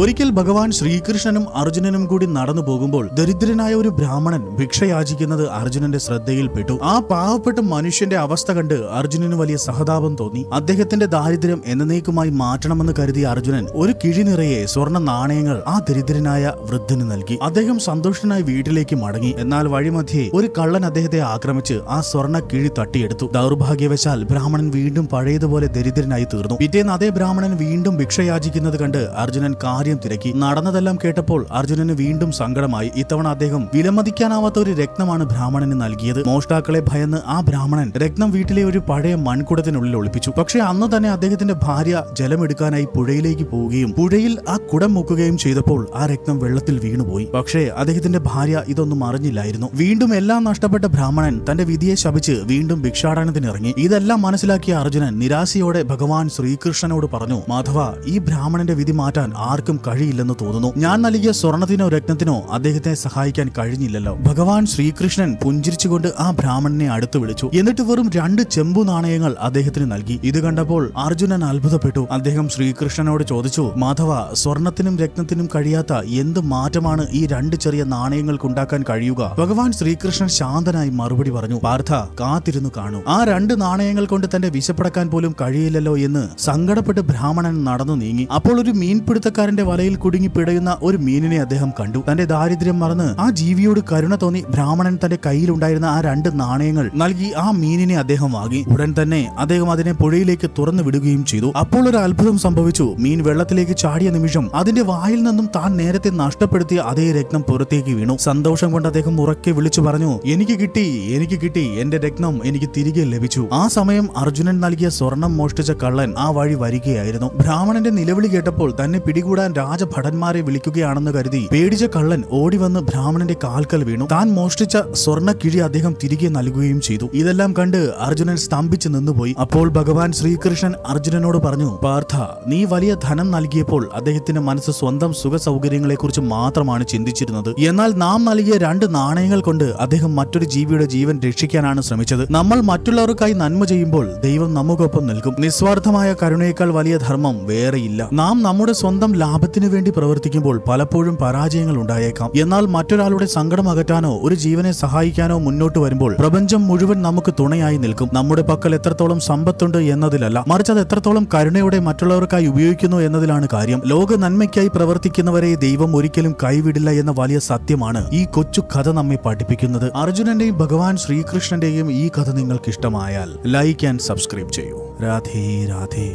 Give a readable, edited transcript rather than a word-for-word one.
ഒരിക്കൽ ഭഗവാൻ ശ്രീകൃഷ്ണനും അർജുനനും കൂടി നടന്നു പോകുമ്പോൾ ദരിദ്രനായ ഒരു ബ്രാഹ്മണൻ ഭിക്ഷയാചിക്കുന്നത് അർജുനന്റെ ശ്രദ്ധയിൽപ്പെട്ടു. ആ പാവപ്പെട്ട മനുഷ്യന്റെ അവസ്ഥ കണ്ട് അർജുനന് വലിയ സഹതാപം തോന്നി. അദ്ദേഹത്തിന്റെ ദാരിദ്ര്യം എന്നേക്കുമായി മാറ്റണമെന്ന് കരുതിയ അർജുനൻ ഒരു കിഴി നിറയെ സ്വർണ്ണ നാണയങ്ങൾ ആ ദരിദ്രനായ വൃദ്ധന് നൽകി. അദ്ദേഹം സന്തോഷനായി വീട്ടിലേക്ക് മടങ്ങി. എന്നാൽ വഴിമധ്യേ ഒരു കള്ളൻ അദ്ദേഹത്തെ ആക്രമിച്ച് ആ സ്വർണ്ണ കിഴി തട്ടിയെടുത്തു. ദൗർഭാഗ്യവശാൽ ബ്രാഹ്മണൻ വീണ്ടും പഴയതുപോലെ ദരിദ്രനായി തീർന്നു. പിറ്റേന്ന് അതേ ബ്രാഹ്മണൻ വീണ്ടും ഭിക്ഷയാചിക്കുന്നത് കണ്ട് അർജുനൻ കാര്യം തിരക്കി. നടന്നതെല്ലാം കേട്ടപ്പോൾ അർജുനന് വീണ്ടും സങ്കടമായി. ഇത്തവണ അദ്ദേഹം വിലമതിക്കാനാവാത്ത ഒരു രത്നമാണ് ബ്രാഹ്മണന് നൽകിയത്. മോഷ്ടാക്കളെ ഭയന്ന് ആ ബ്രാഹ്മണൻ രത്നം വീട്ടിലെ ഒരു പഴയ മൺകുടത്തിനുള്ളിൽ ഒളിപ്പിച്ചു. പക്ഷേ അന്ന് തന്നെ അദ്ദേഹത്തിന്റെ ഭാര്യ ജലമെടുക്കാനായി പുഴയിലേക്ക് പോവുകയും പുഴയിൽ ആ കുടം മുക്കുകയും ചെയ്തപ്പോൾ ആ രത്നം വെള്ളത്തിൽ വീണുപോയി. പക്ഷേ അദ്ദേഹത്തിന്റെ ഭാര്യ ഇതൊന്നും അറിഞ്ഞില്ലായിരുന്നു. വീണ്ടും എല്ലാം നഷ്ടപ്പെട്ട ബ്രാഹ്മണൻ തന്റെ വിധിയെ ശപിച്ച് വീണ്ടും ഭിക്ഷാടനത്തിനിറങ്ങി. ഇതെല്ലാം മനസ്സിലാക്കിയ അർജുനൻ നിരാശയോടെ ഭഗവാൻ ശ്രീകൃഷ്ണനോട് പറഞ്ഞു, മാധവ, ഈ ബ്രാഹ്മണന്റെ വിധി മാറ്റാൻ ആർക്കും കഴിയില്ലെന്ന് തോന്നുന്നു. ഞാൻ നൽകിയ സ്വർണത്തിനോ രത്നത്തിനോ അദ്ദേഹത്തെ സഹായിക്കാൻ കഴിഞ്ഞില്ലല്ലോ. ഭഗവാൻ ശ്രീകൃഷ്ണൻ പുഞ്ചിരിച്ചുകൊണ്ട് ആ ബ്രാഹ്മണനെ അടുത്ത് വിളിച്ചു. എന്നിട്ട് വെറും 2 ചെമ്പു നാണയങ്ങൾ അദ്ദേഹത്തിന് നൽകി. ഇത് കണ്ടപ്പോൾ അർജുനൻ അത്ഭുതപ്പെട്ടു. അദ്ദേഹം ശ്രീകൃഷ്ണനോട് ചോദിച്ചു, മാധവ, സ്വർണത്തിനും രത്നത്തിനും കഴിയാത്ത എന്ത് മാറ്റമാണ് ഈ 2 ചെറിയ നാണയങ്ങൾക്കുണ്ടാക്കാൻ കഴിയുക? ഭഗവാൻ ശ്രീകൃഷ്ണൻ ശാന്തനായി മറുപടി പറഞ്ഞു, പാർത്ഥ, കാത്തിരുന്നു കാണൂ. ആ 2 നാണയങ്ങൾ കൊണ്ട് തന്റെ വിശപ്പടക്കാൻ പോലും കഴിയില്ലല്ലോ എന്ന് സങ്കടപ്പെട്ട് ബ്രാഹ്മണൻ നടന്നു നീങ്ങി. അപ്പോൾ ഒരു മീൻപിടുത്തക്കാരന്റെ വലയിൽ കുടുങ്ങി പിടയുന്ന ഒരു മീനിനെ അദ്ദേഹം കണ്ടു. തന്റെ ദാരിദ്ര്യം മറന്ന് ആ ജീവിയോട് കരുണ തോന്നി ബ്രാഹ്മണൻ തന്റെ കയ്യിലുണ്ടായിരുന്ന ആ 2 നാണയങ്ങൾ നൽകി ആ മീനിനെ അദ്ദേഹം വാങ്ങി. ഉടൻ തന്നെ അദ്ദേഹം അതിനെ പുഴയിലേക്ക് തുറന്നു വിടുകയും ചെയ്തു. അപ്പോൾ ഒരു അത്ഭുതം സംഭവിച്ചു. മീൻ വെള്ളത്തിലേക്ക് ചാടിയ നിമിഷം അതിന്റെ വായിൽ നിന്നും താൻ നേരത്തെ നഷ്ടപ്പെടുത്തിയ അതേ രത്നം പുറത്തേക്ക് വീണു. സന്തോഷം കൊണ്ട് അദ്ദേഹം ഉറക്കെ വിളിച്ചു പറഞ്ഞു, എനിക്ക് കിട്ടി, എനിക്ക് കിട്ടി, എന്റെ രത്നം എനിക്ക് തിരികെ ലഭിച്ചു. ആ സമയം അർജുനൻ നൽകിയ സ്വർണം മോഷ്ടിച്ച കള്ളൻ ആ വഴി വരികയായിരുന്നു. ബ്രാഹ്മണന്റെ നിലവിളി കേട്ടപ്പോൾ തന്നെ പിടികൂടാൻ രാജഭടന്മാരെ വിളിക്കുകയാണെന്ന് കരുതി പേടിച്ച കള്ളൻ ഓടിവന്ന് ബ്രാഹ്മണന്റെ കാൽക്കൽ വീണു. താൻ മോഷ്ടിച്ച സ്വർണ്ണ കിഴി അദ്ദേഹം തിരികെ നൽകുകയും ചെയ്തു. ഇതെല്ലാം കണ്ട് അർജുനൻ സ്തംഭിച്ചു നിന്നുപോയി. അപ്പോൾ ഭഗവാൻ ശ്രീകൃഷ്ണൻ അർജുനനോട് പറഞ്ഞു, പാർത്ഥ, നീ വലിയ ധനം നൽകിയപ്പോൾ അദ്ദേഹത്തിന്റെ മനസ്സ് സ്വന്തം സുഖ സൗകര്യങ്ങളെ കുറിച്ച് മാത്രമാണ് ചിന്തിച്ചിരുന്നത്. എന്നാൽ നാം നൽകിയ 2 നാണയങ്ങൾ കൊണ്ട് അദ്ദേഹം മറ്റൊരു ജീവിയുടെ ജീവൻ രക്ഷിക്കാനാണ് ശ്രമിച്ചത്. നമ്മൾ മറ്റുള്ളവർക്കായി നന്മ ചെയ്യുമ്പോൾ ദൈവം നമുക്കൊപ്പം നിൽക്കും. നിസ്വാർത്ഥമായ കരുണയേക്കാൾ വലിയ ധർമ്മം വേറെയില്ല. നാം നമ്മുടെ സ്വന്തം ലാഭത്തിനു വേണ്ടി പ്രവർത്തിക്കുമ്പോൾ പലപ്പോഴും പരാജയങ്ങൾ ഉണ്ടായേക്കാം. എന്നാൽ മറ്റൊരാളുടെ സങ്കടം അകറ്റാനോ ഒരു ജീവനെ സഹായിക്കാനോ മുന്നോട്ട് വരുമ്പോൾ പ്രപഞ്ചം മുഴുവൻ നമുക്ക് തുണയായി നിൽക്കും. നമ്മുടെ പക്കൽ എത്രത്തോളം സമ്പത്തുണ്ട് എന്നതിലല്ല, മറിച്ച് അത് എത്രത്തോളം കരുണയോടെ മറ്റുള്ളവർക്കായി ഉപയോഗിക്കുന്നു എന്നതിലാണ് കാര്യം. ലോക നന്മയ്ക്കായി പ്രവർത്തിക്കുന്നവരെ ദൈവം ഒരിക്കലും കൈവിടില്ല എന്ന വലിയ സത്യമാണ് ഈ കൊച്ചു കഥ നമ്മെ പഠിപ്പിക്കുന്നത്. അർജുനന്റെയും ഭഗവാൻ ശ്രീകൃഷ്ണന്റെയും ഈ കഥ നിങ്ങൾക്ക് ഇഷ്ടമായാൽ ലൈക്ക് ആൻഡ് സബ്സ്ക്രൈബ് ചെയ്യൂ. രാധേ രാധേ.